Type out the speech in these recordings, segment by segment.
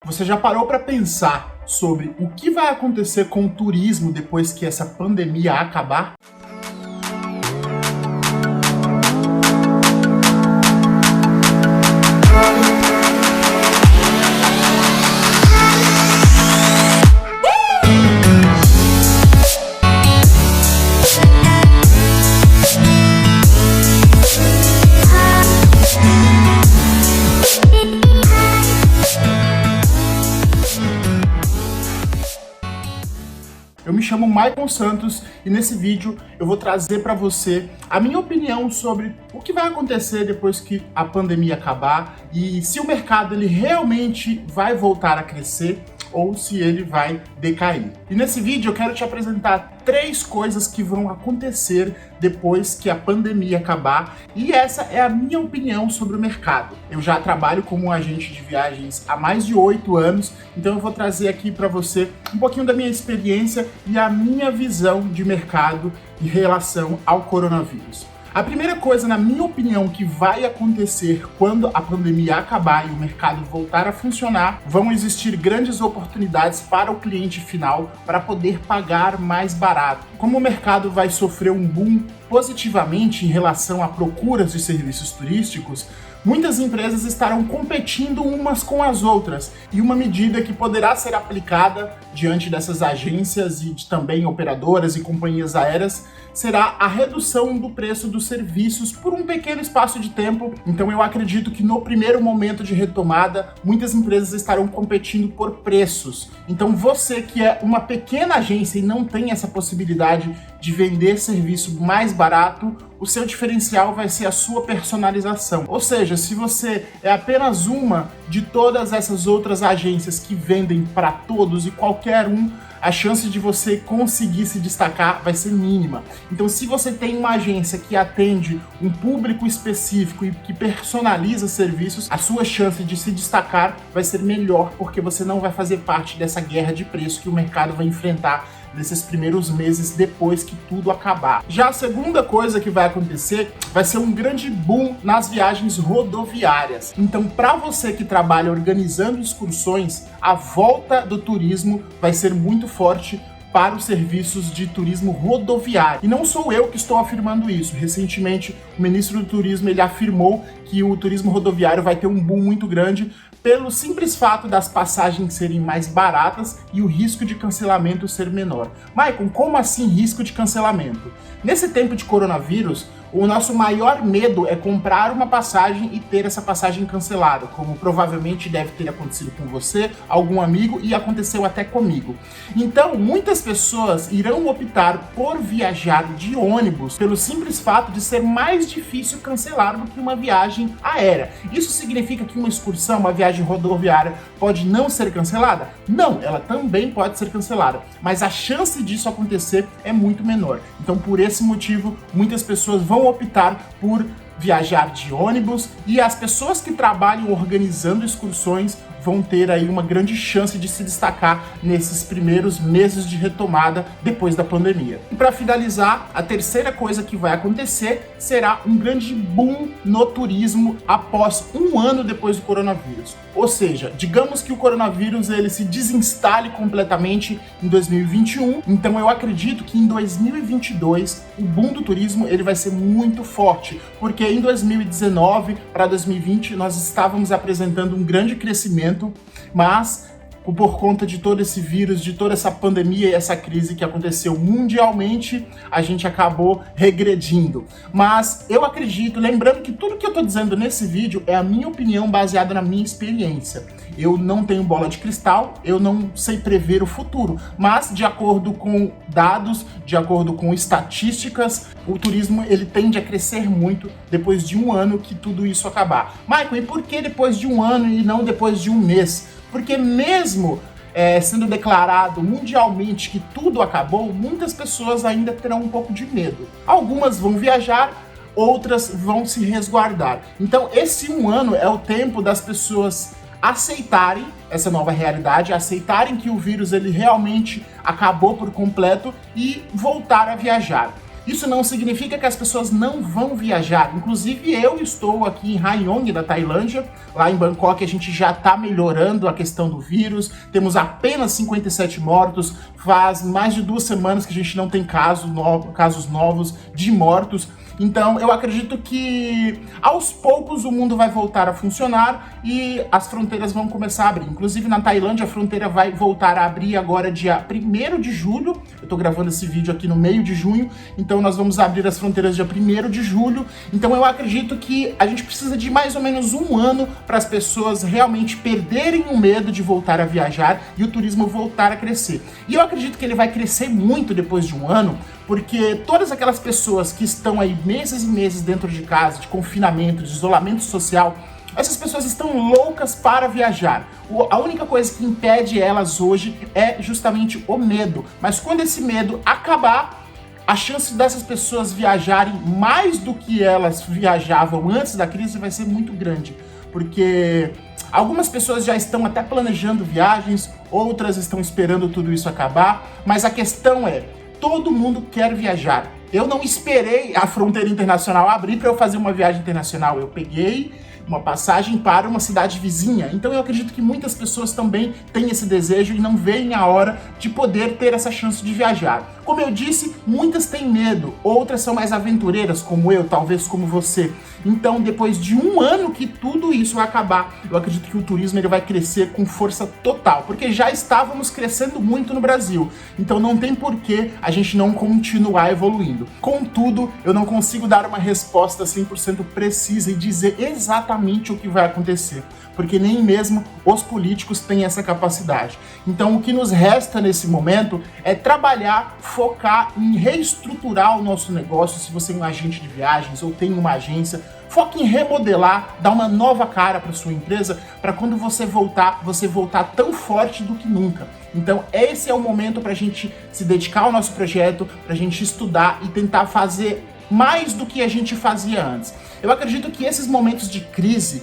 Você já parou para pensar sobre o que vai acontecer com o turismo depois que essa pandemia acabar? Eu me chamo Maicon Santos e nesse vídeo eu vou trazer para você a minha opinião sobre o que vai acontecer depois que a pandemia acabar e se o mercado ele realmente vai voltar a crescer ou se ele vai decair. E nesse vídeo eu quero te apresentar 3 coisas que vão acontecer depois que a pandemia acabar e essa é a minha opinião sobre o mercado. Eu já trabalho como agente de viagens há mais de 8 anos, então eu vou trazer aqui para você um pouquinho da minha experiência e a minha visão de mercado em relação ao coronavírus. A primeira coisa, na minha opinião, que vai acontecer quando a pandemia acabar e o mercado voltar a funcionar, vão existir grandes oportunidades para o cliente final para poder pagar mais barato. Como o mercado vai sofrer um boom positivamente em relação a procuras de serviços turísticos, muitas empresas estarão competindo umas com as outras e uma medida que poderá ser aplicada diante dessas agências e também operadoras e companhias aéreas será a redução do preço dos serviços por um pequeno espaço de tempo. Então eu acredito que no primeiro momento de retomada, muitas empresas estarão competindo por preços. Então você que é uma pequena agência e não tem essa possibilidade de vender serviço mais barato, o seu diferencial vai ser a sua personalização. Ou seja, se você é apenas uma de todas essas outras agências que vendem para todos e qualquer um, a chance de você conseguir se destacar vai ser mínima. Então, se você tem uma agência que atende um público específico e que personaliza serviços, a sua chance de se destacar vai ser melhor, porque você não vai fazer parte dessa guerra de preço que o mercado vai enfrentar nesses primeiros meses depois que tudo acabar. Já a segunda coisa que vai acontecer vai ser um grande boom nas viagens rodoviárias. Então, para você que trabalha organizando excursões, a volta do turismo vai ser muito forte para os serviços de turismo rodoviário. E não sou eu que estou afirmando isso. Recentemente, o ministro do Turismo ele afirmou que o turismo rodoviário vai ter um boom muito grande pelo simples fato das passagens serem mais baratas e o risco de cancelamento ser menor. Maicon, como assim risco de cancelamento? Nesse tempo de coronavírus, o nosso maior medo é comprar uma passagem e ter essa passagem cancelada, como provavelmente deve ter acontecido com você, algum amigo e aconteceu até comigo. Então, muitas pessoas irão optar por viajar de ônibus pelo simples fato de ser mais difícil cancelar do que uma viagem aérea. Isso significa que uma excursão, uma viagem rodoviária pode não ser cancelada? Não, ela também pode ser cancelada, mas a chance disso acontecer é muito menor. Então, por esse motivo, muitas pessoas vão optar por viajar de ônibus e as pessoas que trabalham organizando excursões vão ter aí uma grande chance de se destacar nesses primeiros meses de retomada depois da pandemia. E para finalizar, a terceira coisa que vai acontecer será um grande boom no turismo após um ano depois do coronavírus. Ou seja, digamos que o coronavírus ele se desinstale completamente em 2021, então eu acredito que em 2022 o boom do turismo ele vai ser muito forte, porque em 2019 para 2020 nós estávamos apresentando um grande crescimento, mas por conta de todo esse vírus, de toda essa pandemia e essa crise que aconteceu mundialmente, a gente acabou regredindo. Mas eu acredito, lembrando que tudo que eu tô dizendo nesse vídeo é a minha opinião baseada na minha experiência. Eu não tenho bola de cristal, eu não sei prever o futuro, mas de acordo com dados, de acordo com estatísticas, o turismo ele tende a crescer muito depois de um ano que tudo isso acabar. Maicon, e por que depois de um ano e não depois de um mês? Porque mesmo sendo declarado mundialmente que tudo acabou, muitas pessoas ainda terão um pouco de medo. Algumas vão viajar, outras vão se resguardar. Então esse um ano é o tempo das pessoas aceitarem essa nova realidade, aceitarem que o vírus ele realmente acabou por completo e voltar a viajar. Isso não significa que as pessoas não vão viajar. Inclusive, eu estou aqui em Rayong, da Tailândia. Lá em Bangkok, a gente já está melhorando a questão do vírus. Temos apenas 57 mortos. Faz mais de 2 semanas que a gente não tem casos novos de mortos. Então, eu acredito que aos poucos o mundo vai voltar a funcionar e as fronteiras vão começar a abrir. Inclusive, na Tailândia, a fronteira vai voltar a abrir agora dia 1º de julho. Eu tô gravando esse vídeo aqui no meio de junho, então nós vamos abrir as fronteiras dia 1º de julho. Então, eu acredito que a gente precisa de mais ou menos 1 ano para as pessoas realmente perderem o medo de voltar a viajar e o turismo voltar a crescer. E eu acredito que ele vai crescer muito depois de 1 ano, porque todas aquelas pessoas que estão aí meses e meses dentro de casa, de confinamento, de isolamento social, essas pessoas estão loucas para viajar. A única coisa que impede elas hoje é justamente o medo. Mas quando esse medo acabar, a chance dessas pessoas viajarem mais do que elas viajavam antes da crise vai ser muito grande. Porque algumas pessoas já estão até planejando viagens, outras estão esperando tudo isso acabar, mas a questão é, todo mundo quer viajar. Eu não esperei a fronteira internacional abrir para eu fazer uma viagem internacional. Eu peguei uma passagem para uma cidade vizinha. Então eu acredito que muitas pessoas também têm esse desejo e não veem a hora de poder ter essa chance de viajar. Como eu disse, muitas têm medo, outras são mais aventureiras, como eu, talvez como você. Então, depois de 1 ano que tudo isso vai acabar, eu acredito que o turismo ele vai crescer com força total, porque já estávamos crescendo muito no Brasil. Então não tem por que a gente não continuar evoluindo. Contudo, eu não consigo dar uma resposta 100% precisa e dizer exatamente o que vai acontecer, porque nem mesmo os políticos têm essa capacidade. Então o que nos resta nesse momento é trabalhar, focar em reestruturar o nosso negócio. Se você é um agente de viagens ou tem uma agência, foque em remodelar, dar uma nova cara para sua empresa, para quando você voltar tão forte do que nunca. Então esse é o momento para a gente se dedicar ao nosso projeto, para a gente estudar e tentar fazer mais do que a gente fazia antes. Eu acredito que esses momentos de crise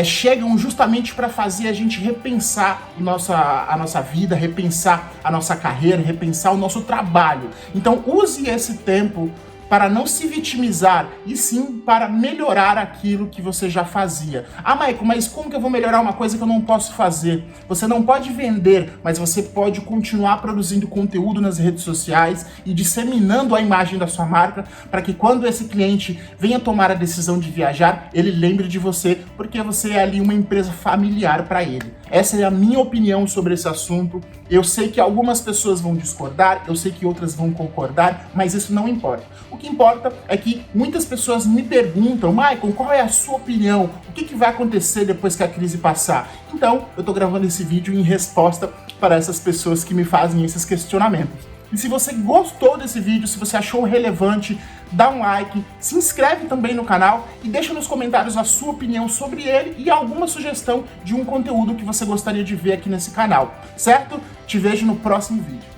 chegam justamente para fazer a gente repensar a nossa vida, repensar a nossa carreira, repensar o nosso trabalho. Então use esse tempo para não se vitimizar, e sim para melhorar aquilo que você já fazia. Ah, Maicon, mas como que eu vou melhorar uma coisa que eu não posso fazer? Você não pode vender, mas você pode continuar produzindo conteúdo nas redes sociais e disseminando a imagem da sua marca, para que quando esse cliente venha tomar a decisão de viajar, ele lembre de você, porque você é ali uma empresa familiar para ele. Essa é a minha opinião sobre esse assunto. Eu sei que algumas pessoas vão discordar, eu sei que outras vão concordar, mas isso não importa. O que importa é que muitas pessoas me perguntam, Maicon, qual é a sua opinião? O que vai acontecer depois que a crise passar? Então, eu tô gravando esse vídeo em resposta para essas pessoas que me fazem esses questionamentos. E se você gostou desse vídeo, se você achou relevante, dá um like, se inscreve também no canal e deixa nos comentários a sua opinião sobre ele e alguma sugestão de um conteúdo que você gostaria de ver aqui nesse canal, certo? Te vejo no próximo vídeo.